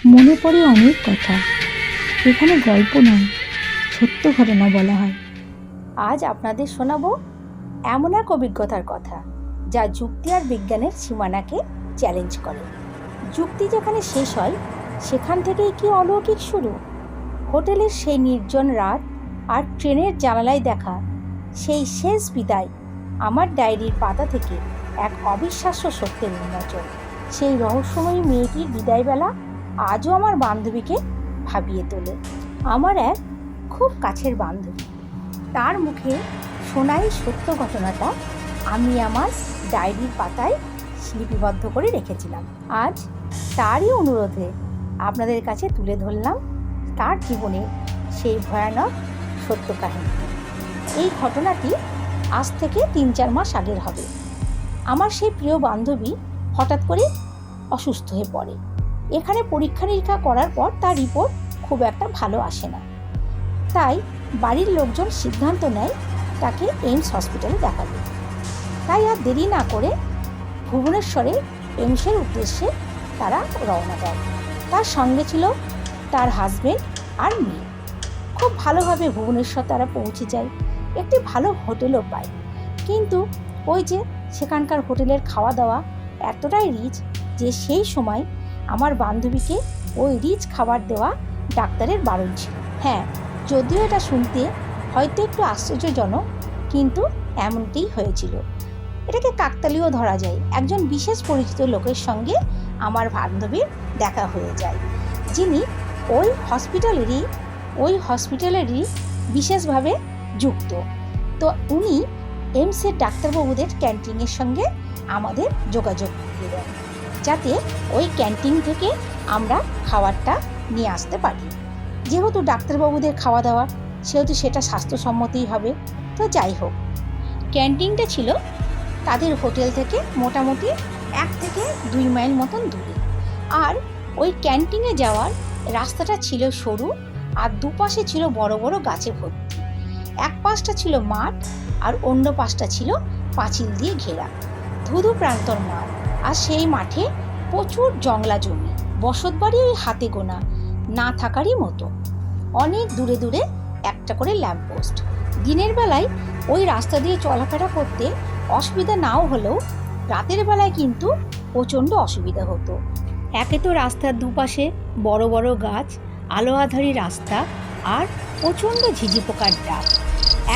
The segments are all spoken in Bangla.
মনে পড়ে অনেক কথা, এখানে গল্প নয়, সত্য ঘটনা বলা হয়। আজ আপনাদের শোনাবো এমন এক অভিজ্ঞতার কথা যা যুক্তি আর বিজ্ঞানের সীমানাকে চ্যালেঞ্জ করে। যুক্তি যেখানে শেষ হয় সেখান থেকেই কি অলৌকিক শুরু। হোটেলের সেই নির্জন রাত আর ট্রেনের জানালায় দেখা সেই শেষ বিদায় আমার ডায়েরির পাতা থেকে এক অবিশ্বাস্য সত্যের উন্মোচন। সেই রহস্যময়ী মেয়েটির বিদায়বেলা আজও আমার বান্ধবীকে ভাবিয়ে তোলে। আমার এক খুব কাছের বান্ধবী, তার মুখে শোনাই সত্য ঘটনাটা আমি আমার ডায়েরির পাতায় লিপিবদ্ধ করে রেখেছিলাম। আজ তারই অনুরোধে আপনাদের কাছে তুলে ধরলাম তার জীবনের সেই ভয়ানক সত্য কাহিনী। এই ঘটনাটি আজ থেকে 3-4 মাস আগের হবে। আমার সেই প্রিয় বান্ধবী হঠাৎ করে অসুস্থ হয়ে পড়ে। এখানে পরীক্ষা নিরীক্ষা করার পর তার রিপোর্ট খুব একটা ভালো আসে না। তাই বাড়ির লোকজন সিদ্ধান্ত নেয় তাকে এইমস হসপিটালে দেখাবে। তাই আর দেরি না করে ভুবনেশ্বরে এইমসের উদ্দেশ্যে তারা রওনা দেয়। তার সঙ্গে ছিল তার হাজবেন্ড আর মেয়ে। খুব ভালোভাবে ভুবনেশ্বর তারা পৌঁছে যায়। একটি ভালো হোটেলও পায়, কিন্তু ওই যে সেখানকার হোটেলের খাওয়া দাওয়া এতটাই রিচ যে সেই সময় আমার বান্ধবীকে ওই রিচ খাবার দেওয়া ডাক্তারের বারণ ছিল। হ্যাঁ, যদিও এটা শুনতে হয়তো একটু আশ্চর্যজনক, কিন্তু এমনটিই হয়েছিল। এটাকে কাকতালীয় ধরা যায়। একজন বিশেষ পরিচিত লোকের সঙ্গে আমার বান্ধবীর দেখা হয়ে যায়, যিনি ওই হসপিটালেরই বিশেষভাবে যুক্ত। তো উনি এইমসের ডাক্তারবাবুদের ক্যান্টিনের সঙ্গে আমাদের যোগাযোগ করিয়ে দেন, যাতে ওই ক্যান্টিন থেকে আমরা খাবারটা নিয়ে আসতে পারি। যেহেতু ডাক্তারবাবুদের খাওয়া দাওয়া, সেহেতু সেটা স্বাস্থ্যসম্মতই হবে। তো যাই হোক, ক্যান্টিনটা ছিল তাদের হোটেল থেকে মোটামুটি 1 থেকে 2 মাইল মতন দূরে। আর ওই ক্যান্টিনে যাওয়ার রাস্তাটা ছিল সরু, আর দুপাশে ছিল বড় বড় গাছে ভর্তি। এক পাশটা ছিল মাঠ আর অন্য পাশটা ছিল পাঁচিল দিয়ে ঘেরা ধুধু প্রান্তর মাঠ। আর সেই মাঠে প্রচুর জংলা জমি, বসতবাড়ি ওই হাতে গোনা, না থাকারই মতো। অনেক দূরে দূরে একটা করে ল্যাম্পপোস্ট। দিনের বেলায় ওই রাস্তা দিয়ে চলাফেরা করতে অসুবিধা নাও হলেও রাতের বেলায় কিন্তু প্রচণ্ড অসুবিধা হতো। একে তো রাস্তার দুপাশে বড় বড় গাছ, আলো আঁধারি রাস্তা, আর প্রচণ্ড ঝিঝি পোকার ডাক।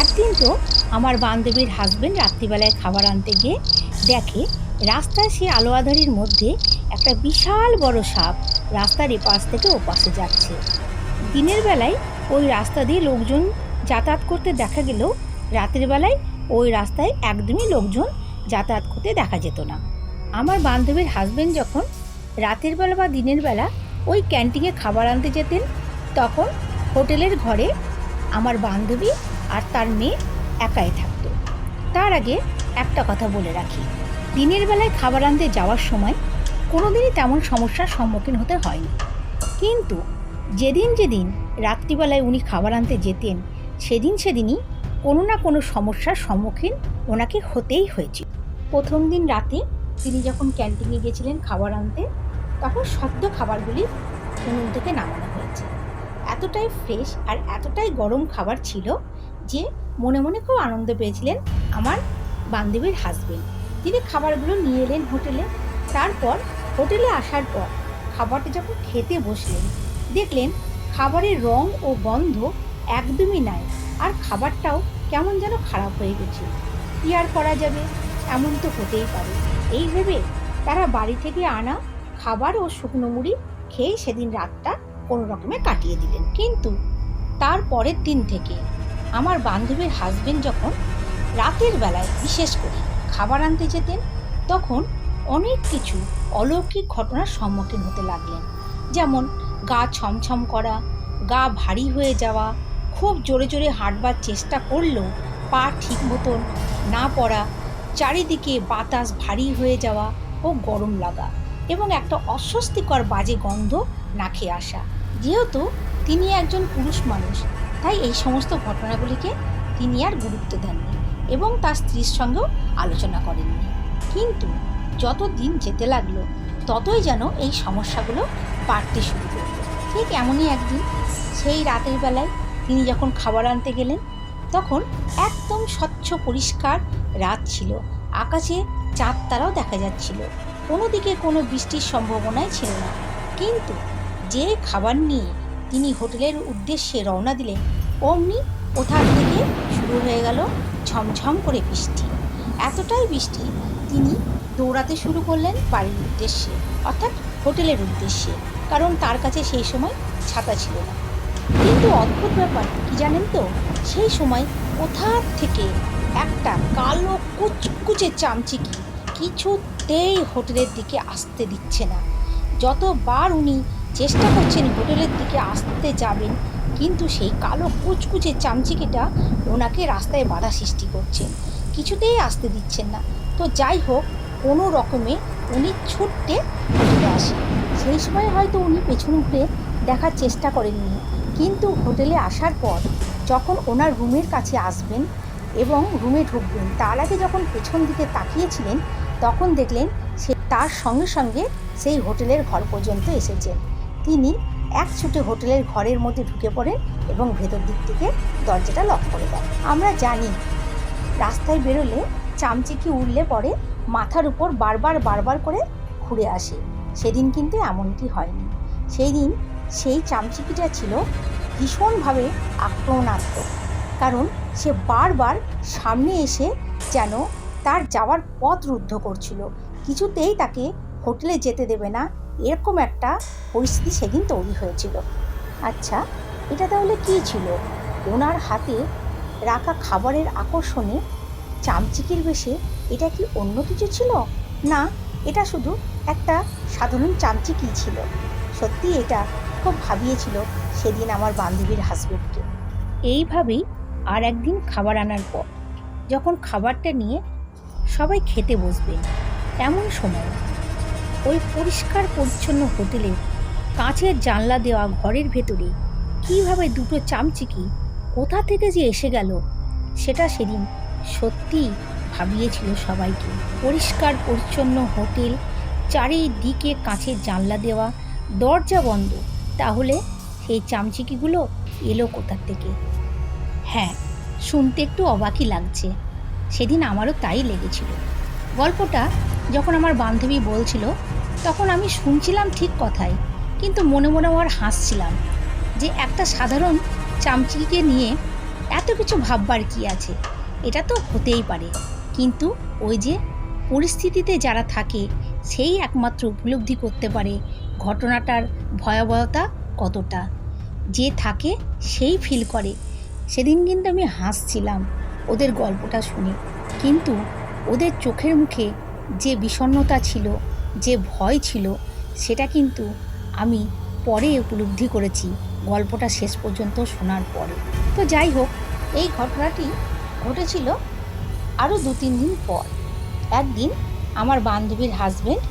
একদিন তো আমার বান্ধবীর হাজবেন্ড রাত্রিবেলায় খাবার আনতে গিয়ে দেখে রাস্তায় সেই আলো আঁধারির মধ্যে একটা বিশাল বড় সাপ রাস্তার এপাশ থেকে ওপাশে যাচ্ছে। দিনের বেলায় ওই রাস্তা দিয়ে লোকজন যাতায়াত করতে দেখা গেলেও রাতের বেলায় ওই রাস্তায় একদমই লোকজন যাতায়াত করতে দেখা যেত না। আমার বান্ধবীর হাজবেন্ড যখন রাতের বেলা বা দিনের বেলা ওই ক্যান্টিনে খাবার আনতে যেতেন, তখন হোটেলের ঘরে আমার বান্ধবী আর তার মেয়ে একাই থাকতো। তার আগে একটা কথা বলে রাখি, দিনের বেলায় খাবার আনতে যাওয়ার সময় কোনোদিনই তেমন সমস্যার সম্মুখীন হতে হয়নি, কিন্তু যেদিন রাত্রিবেলায় উনি খাবার আনতে যেতেন সেদিনই কোনো না কোনো সমস্যার সম্মুখীন ওনাকে হতেই হয়েছিল। প্রথম দিন রাতে তিনি যখন ক্যান্টিনে গেছিলেন খাবার আনতে, তখন সদ্য খাবারগুলি উনুন থেকে নামানো হয়েছে। এতটাই ফ্রেশ আর এতটাই গরম খাবার ছিল যে মনে মনে খুব আনন্দ পেয়েছিলেন আমার বান্ধবীর হাজবেন্ড। তিনি খাবারগুলো নিয়ে এলেন হোটেলে। তারপর হোটেলে আসার পর খাবারটা যখন খেতে বসলেন, দেখলেন খাবারের রং ও গন্ধ একদমই নাই, আর খাবারটাও কেমন যেন খারাপ হয়ে গেছে। কি আর করা যাবে, এমন তো হতেই পারে। এই ভেবে তারা বাড়ি থেকে আনা খাবার ও শুকনো মুড়ি খেয়ে সেদিন রাতটা কোনো রকমে কাটিয়ে দিলেন। কিন্তু তার পরের দিন থেকে আমার বান্ধবীর হাজবেন্ড যখন রাতের বেলায় বিশেষ করে খাবার আনতে যেতেন, তখন অনেক কিছু অলৌকিক ঘটনার সম্মুখীন হতে লাগলেন। যেমন গা ছমছম করা, গা ভারী হয়ে যাওয়া, খুব জোরে জোরে হাঁটবার চেষ্টা করলেও পা ঠিক মতন না পড়া, চারিদিকে বাতাস ভারী হয়ে যাওয়া ও গরম লাগা, এবং একটা অস্বস্তিকর বাজে গন্ধ নাকে আসা। যেহেতু তিনি একজন পুরুষ মানুষ, তাই এই সমস্ত ঘটনাগুলিকে তিনি আর গুরুত্ব দেননি এবং তার স্ত্রীর সঙ্গেও আলোচনা করেননি। কিন্তু যত দিন যেতে লাগলো ততই যেন এই সমস্যাগুলো বাড়তে শুরু করলো। ঠিক এমনই একদিন সেই রাতের বেলায় তিনি যখন খাবার আনতে গেলেন, তখন একদম স্বচ্ছ পরিষ্কার রাত ছিল, আকাশে চাঁদ তারাও দেখা যাচ্ছিল, কোনো দিকে কোনো বৃষ্টির সম্ভাবনাই ছিল না। কিন্তু যে খাবার নিয়ে তিনি হোটেলের উদ্দেশ্যে রওনা দিলেন, অমনি কোথা থেকে শুরু হয়ে গেল ঝমঝম করে বৃষ্টি। এতটাই বৃষ্টি, তিনি দৌড়াতে শুরু করলেন বাড়ির উদ্দেশ্যে, অর্থাৎ হোটেলের উদ্দেশ্যে, কারণ তার কাছে সেই সময় ছাতা ছিল না। কিন্তু অদ্ভুত ব্যাপার কি জানেন তো, সেই সময় কোথা থেকে একটা কালো কুচকুচে চামচিকি কিছুতেই হোটেলের দিকে আসতে দিচ্ছে না। যতবার উনি চেষ্টা করছেন হোটেলের দিকে আসতে যাবেন, কিন্তু সেই কালো কুচকুচে চামচিকিটা ওনাকে রাস্তায় বাধা সৃষ্টি করছে, কিছুতেই আসতে দিচ্ছেন না। তো যাই হোক, কোনো রকমে উনি ছুটতে হোটেলে আসেন। সেই সময় হয়তো উনি পেছন ঘুরে দেখার চেষ্টা করেননি, কিন্তু হোটেলে আসার পর যখন ওনার রুমের কাছে আসবেন এবং রুমে ঢুকবেন, তার আগে যখন পেছন দিকে তাকিয়েছিলেন, তখন দেখলেন সে তার সঙ্গে সঙ্গে সেই হোটেলের ঘর পর্যন্ত এসেছেন। তিনি এক ছুটে হোটেলের ঘরের মধ্যে ঢুকে পড়েন এবং ভেতর দিক থেকে দরজাটা লক করে দেন। আমরা জানি রাস্তায় বেরোলে চামচিকি উড়লে পরে মাথার উপর বারবার করে ঘুরে আসে। সেদিন কিন্তু এমনটি হয়নি। সেই দিন সেই চামচিকিটা ছিল ভীষণভাবে আক্রমণাত্মক, কারণ সে বারবার সামনে এসে যেন তার যাওয়ার পথ রুদ্ধ করছিল, কিছুতেই তাকে হোটেলে যেতে দেবে না, এরকম একটা পরিস্থিতি সেদিন তৈরি হয়েছিল। আচ্ছা, এটা তাহলে কী ছিল? ওনার হাতে রাখা খাবারের আকর্ষণে চামচিকির বেশে এটা কি অন্য কিছু ছিল? না, এটা শুধু একটা সাধারণ চামচিকি ছিল। সত্যি এটা খুব ভাবিয়েছিল সেদিন আমার বান্ধবীর হাজবেন্ডকে। এইভাবেই আর একদিন খাবার আনার পর যখন খাবারটা নিয়ে সবাই খেতে বসবে, এমন সময় ওই পরিষ্কার পরিচ্ছন্ন হোটেলে কাঁচের জানলা দেওয়া ঘরের ভেতরে কীভাবে দুটো চামচিকি কোথা থেকে যে এসে গেল, সেটা সেদিন সত্যিই ভাবিয়েছিল সবাইকে। পরিষ্কার পরিচ্ছন্ন হোটেল, চারিদিকে কাঁচের জানলা দেওয়া, দরজা বন্ধ, তাহলে সেই চামচিকিগুলো এলো কোথা থেকে? হ্যাঁ, শুনতে একটু অবাকই লাগছে, সেদিন আমারও তাই লেগেছিল। গল্পটা যখন আমার বান্ধবী বলছিল, তখন আমি শুনছিলাম ঠিক কথাই, কিন্তু মনে মনে আমার হাসছিলাম যে একটা সাধারণ চামচিকিকে নিয়ে এত কিছু ভাববার কি আছে, এটা তো হতেই পারে। কিন্তু ওই যে পরিস্থিতিতে যারা থাকে সেই একমাত্র উপলব্ধি করতে পারে ঘটনাটার ভয়াবহতা কতটা। যে থাকে সেই ফিল করে। সেদিন কিন্তু আমি হাসছিলাম ওদের গল্পটা শুনে, কিন্তু ওদের চোখের মুখে যে বিষণ্ণতা ছিল, যে ভয় ছিল, সেটা কিন্তু আমি পরে উপলব্ধি করেছি গল্পটা শেষ পর্যন্ত শোনার পরে। তো যাই হোক, এই ঘটনাটি ঘটেছিল আরও 2-3 দিন পর। একদিন আমার বান্ধবীর হাজবেন্ড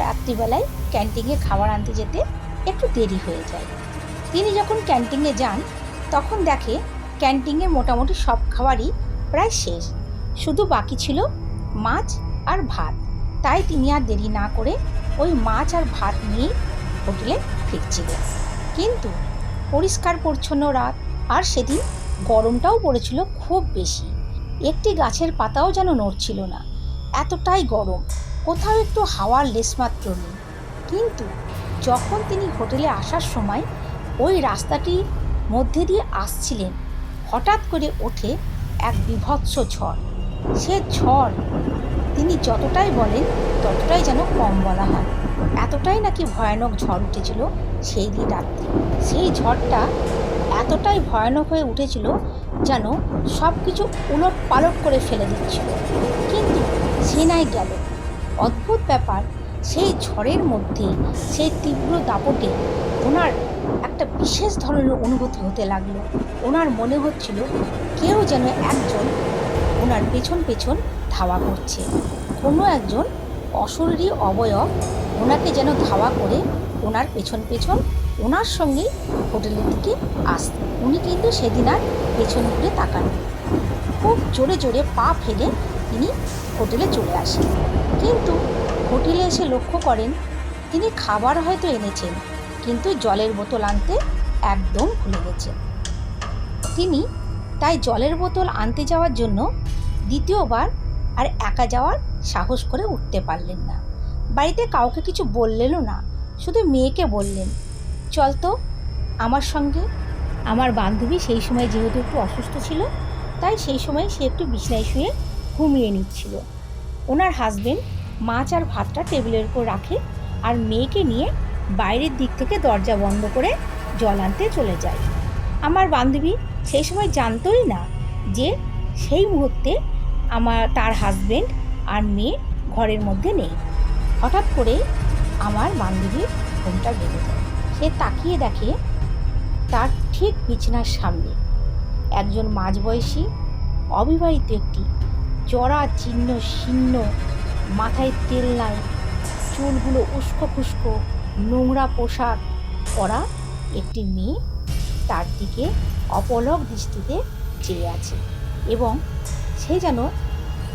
রাত্রিবেলায় ক্যান্টিনে খাবার আনতে যেতে একটু দেরি হয়ে যায়। তিনি যখন ক্যান্টিনে যান, তখন দেখে ক্যান্টিনে মোটামুটি সব খাবারই প্রায় শেষ, শুধু বাকি ছিল মাছ আর ভাত। তাই তিনি আর দেরি না করে ওই মাছ আর ভাত নিয়েই হোটেলে ফিরছিলেন। কিন্তু পরিষ্কার পরিচ্ছন্ন রাত, আর সেদিন গরমটাও পড়েছিল খুব বেশি। একটি গাছের পাতাও যেন নড়ছিল না, এতটাই গরম, কোথাও একটু হাওয়ার লেশমাত্র নেই। কিন্তু যখন তিনি হোটেলে আসার সময় ওই রাস্তাটির মধ্যে দিয়ে আসছিলেন, হঠাৎ করে ওঠে এক বীভৎস ঝড়। সে ঝড় তিনি যতটাই বলেন ততটাই যেন কম বলা হয়, এতটাই নাকি ভয়ানক ঝড় উঠেছিল সেই দিন রাত্রে। সেই ঝড়টা এতটাই ভয়ানক হয়ে উঠেছিল যেন সব কিছু উলট পালট করে ফেলে দিচ্ছিল। কিন্তু সে নাই গেল। অদ্ভুত ব্যাপার, সেই ঝড়ের মধ্যে, সেই তীব্র দাপটে ওনার একটা বিশেষ ধরনের অনুভূতি হতে লাগলো। ওনার মনে হচ্ছিল কেউ যেন একজন ওনার পেছন পেছন ধাওয়া করছে, কোনো একজন অশরীরী অবয়ব ওনাকে যেন ধাওয়া করে ওনার পেছন পেছন ওনার সঙ্গেই হোটেলের দিকে আসছে। উনি কিন্তু সেদিন আর পেছন ঘুরে তাকাননি, খুব জোরে জোরে পা ফেলে তিনি হোটেলে চলে আসেন। কিন্তু হোটেলে এসে লক্ষ্য করেন তিনি খাবার হয়তো এনেছেন, কিন্তু জলের বোতল আনতে একদম ভুলে গেছেন। তিনি তাই জলের বোতল আনতে যাওয়ার জন্য দ্বিতীয়বার আর একা যাওয়ার সাহস করে উঠতে পারলেন না। বাড়িতে কাউকে কিছু বললেনও না, শুধু মেয়েকে বললেন, চল তো আমার সঙ্গে। আমার বান্ধবী সেই সময় যেহেতু একটু অসুস্থ ছিল, তাই সেই সময় সে একটু বিছানায় শুয়ে ঘুমিয়ে নিচ্ছিল। ওনার হাজবেন্ড মাছ আর ভাতটা টেবিলের উপর রাখে আর মেয়েকে নিয়ে বাইরের দিক থেকে দরজা বন্ধ করে জল আনতে চলে যায়। আমার বান্ধবী সেই সময় জানতোই না যে সেই মুহূর্তে তার হাজবেন্ড আর মেয়ে ঘরের মধ্যে নেই। হঠাৎ করে আমার বান্ধবীর ঘুমটা ভেঙে যায়। সে তাকিয়ে দেখে তার ঠিক বিছানার সামনে একজন মাঝবয়সী অবিবাহিত একটি জরা চিহ্ন শীর্ণ, মাথায় তেল নাই, চুলগুলো উস্কো খুস্কো, নোংরা পোশাক পরা একটি মেয়ে তার দিকে অপলক দৃষ্টিতে চেয়ে আছে এবং সে যেন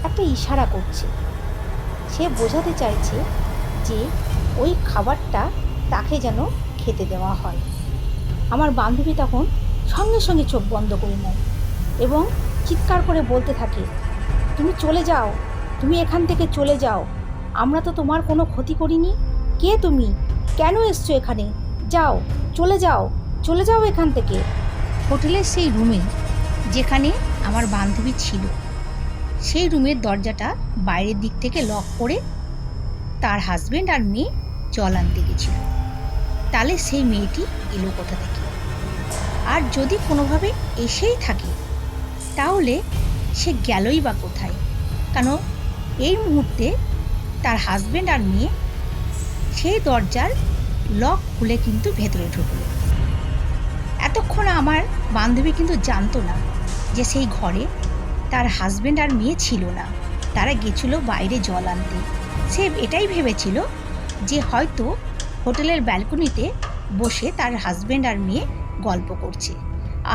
একটা ইশারা করছে। সে বোঝাতে চাইছে যে ওই খাবারটা তাকে যেন খেতে দেওয়া হয়। আমার বান্ধবী তখন সঙ্গে সঙ্গে চোখ বন্ধ করে নেয় এবং চিৎকার করে বলতে থাকে, তুমি চলে যাও, তুমি এখান থেকে চলে যাও, আমরা তো তোমার কোনো ক্ষতি করিনি। কে তুমি? কেন এসছো এখানে? যাও, চলে যাও, চলে যাও এখান থেকে। হোটেলের সেই রুমে যেখানে আমার বান্ধবী ছিল, সেই রুমের দরজাটা বাইরের দিক থেকে লক করে তার হাজবেন্ড আর মেয়ে জল আনতে গেছিল। তাহলে সেই মেয়েটি এলো কোথা থেকে? আর যদি কোনোভাবে এসেই থাকে তাহলে সে গেলই বা কোথায়? কারণ এই মুহূর্তে তার হাজবেন্ড আর মেয়ে সেই দরজার লক খুলে কিন্তু ভেতরে ঢুকলো। এতক্ষণ আমার বান্ধবী কিন্তু জানতো না যে সেই ঘরে তার হাজবেন্ড আর মেয়ে ছিল না, তারা গেছিল বাইরে জল আনতে। সে এটাই ভেবেছিল যে হয়তো হোটেলের ব্যালকনিতে বসে তার হাজবেন্ড আর মেয়ে গল্প করছে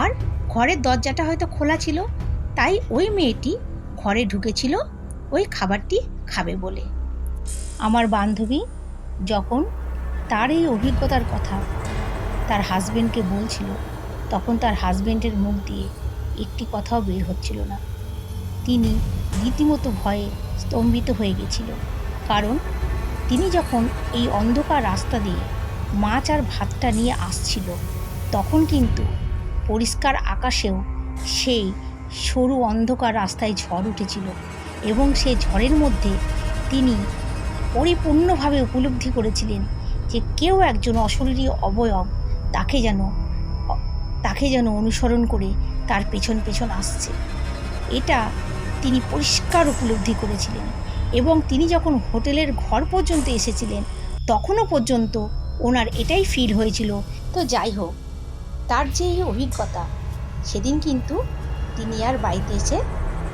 আর ঘরের দরজাটা হয়তো খোলা ছিল, তাই ওই মেয়েটি ঘরে ঢুকেছিল ওই খাবারটি খাবে বলে। আমার বান্ধবী যখন তার এই অভিজ্ঞতার কথা তার হাজবেন্ডকে বলছিল, তখন তার হাজবেন্ডের মুখ দিয়ে একটি কথাও বের হচ্ছিল না। তিনি রীতিমতো ভয়ে স্তম্ভিত হয়ে গেছিল। কারণ তিনি যখন এই অন্ধকার রাস্তা দিয়ে মাছ আর ভাতটা নিয়ে আসছিল, তখন কিন্তু পরিষ্কার আকাশেও সেই সরু অন্ধকার রাস্তায় ঝড় উঠেছিল এবং সেই ঝড়ের মধ্যে তিনি পরিপূর্ণভাবে উপলব্ধি করেছিলেন যে কেউ একজন অশরীরী অবয়ব তাকে যেন অনুসরণ করে তার পেছন পেছন আসছে। এটা তিনি পরিষ্কার উপলব্ধি করেছিলেন এবং তিনি যখন হোটেলের ঘর পর্যন্ত এসেছিলেন তখনও পর্যন্ত ওনার এটাই ফিল হয়েছিল। তো যাই হোক, তার যে এই অভিজ্ঞতা, সেদিন কিন্তু তিনি আর বাড়িতে এসে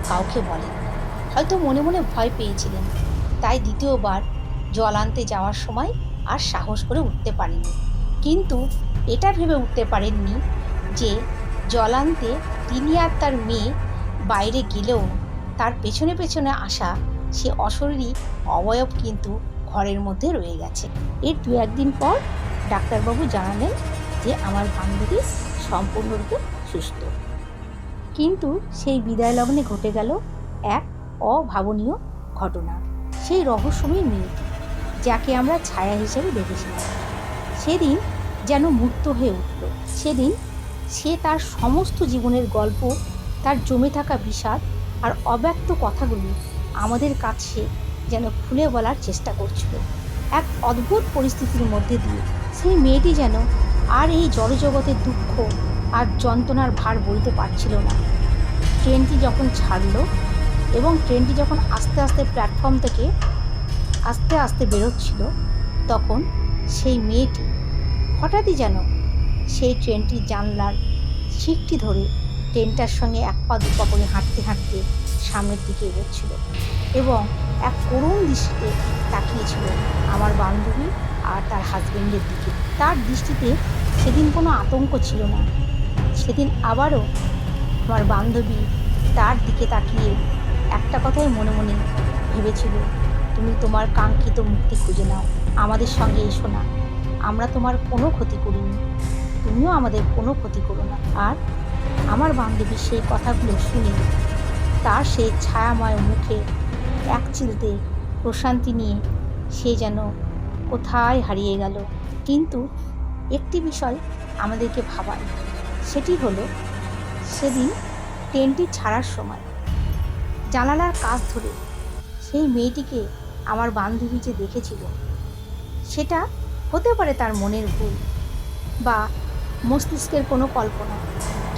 কাউকে বলেন। হয়তো মনে মনে ভয় পেয়েছিলেন, তাই দ্বিতীয়বার জল আনতে যাওয়ার সময় আর সাহস করে উঠতে পারেননি। কিন্তু এটা ভেবে উঠতে পারেননি যে জল আনতে তিনি আর তার মেয়ে বাইরে গেলেও তার পেছনে পেছনে আসা সে অশরীরী অবয়ব কিন্তু ঘরের মধ্যে রয়ে গেছে। এর 2-1 দিন পর ডাক্তারবাবু জানালেন যে আমার বান্ধবী সম্পূর্ণরূপে সুস্থ। কিন্তু সেই বিদায় লগ্নে ঘটে গেল এক অভাবনীয় ঘটনা। সেই রহস্যময় মেয়েটি, যাকে আমরা ছায়া হিসেবে দেখেছিলাম, সেদিন যেন মূর্ত হয়ে উঠল। সেদিন সে তার সমস্ত জীবনের গল্প, তার জমে থাকা বিষাদ আর অব্যক্ত কথাগুলি আমাদের কাছে যেন খুলে বলার চেষ্টা করছিল। এক অদ্ভুত পরিস্থিতির মধ্যে দিয়ে সেই মেয়েটি যেন আর এই জড়জগতের দুঃখ আর যন্ত্রণার ভার বইতে পারছিল না। ট্রেনটি যখন ছাড়লো এবং ট্রেনটি যখন আস্তে আস্তে প্ল্যাটফর্ম থেকে আস্তে আস্তে বেরোচ্ছিল, তখন সেই মেয়েটি হঠাৎই যেন সেই ট্রেনটির জানলার শিকটি ধরে ট্রেনটার সঙ্গে 1 পা 2 পা করে হাঁটতে হাঁটতে সামনের দিকে এগোচ্ছিল এবং এক করুণ দৃষ্টিতে তাকিয়েছিল আমার বান্ধবী আর তার হাজবেন্ডের দিকে। তার দৃষ্টিতে সেদিন কোনো আতঙ্ক ছিল না। সেদিন আবারও আমার বান্ধবী তার দিকে তাকিয়ে একটা কথাই মনে মনে ভেবেছিল, তুমি তোমার কাঙ্ক্ষিত মুক্তি খুঁজে নাও। আমাদের সঙ্গে এসো না, আমরা তোমার কোনো ক্ষতি করিনি, তুমিও আমাদের কোনো ক্ষতি করো না। আর আমার বান্ধবী সেই কথাগুলো শুনে তার সেই ছায়াময় মুখে এক চিলতে প্রশান্তি নিয়ে সে যেন কোথায় হারিয়ে গেল। কিন্তু একটি বিষয় আমাদেরকে ভাবায়, সেটি হলো সেদিন ট্রেনটি ছাড়ার সময় জানালার কাছ ধরে সেই মেয়েটিকে আমার বান্ধবী যে দেখেছিল, সেটা হতে পারে তার মনের ভুল বা মস্তিষ্কের কোনো কল্পনা,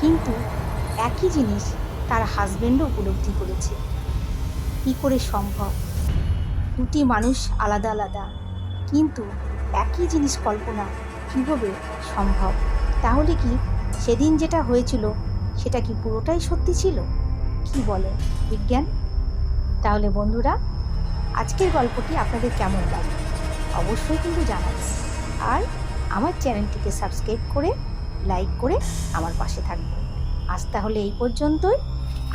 কিন্তু একই জিনিস তার হাজবেন্ডও উপলব্ধি করেছে। কী করে সম্ভব? দুটি মানুষ আলাদা আলাদা, কিন্তু একই জিনিস কল্পনা কীভাবে সম্ভব? তাহলে কি সেদিন যেটা হয়েছিল সেটা কি পুরোটাই সত্যি ছিল? কি বলে বিজ্ঞান? তাহলে বন্ধুরা, আজকের গল্পটি আপনাদের কেমন লাগে অবশ্যই কিন্তু জানাবেন। আর আমার চ্যানেলটিকে সাবস্ক্রাইব করে লাইক করে আমার পাশে থাকবেন। আজ তাহলে এই পর্যন্তই।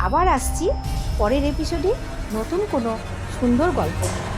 আবার আসছি পরের এপিসোডে নতুন কোনো সুন্দর গল্প নিয়ে।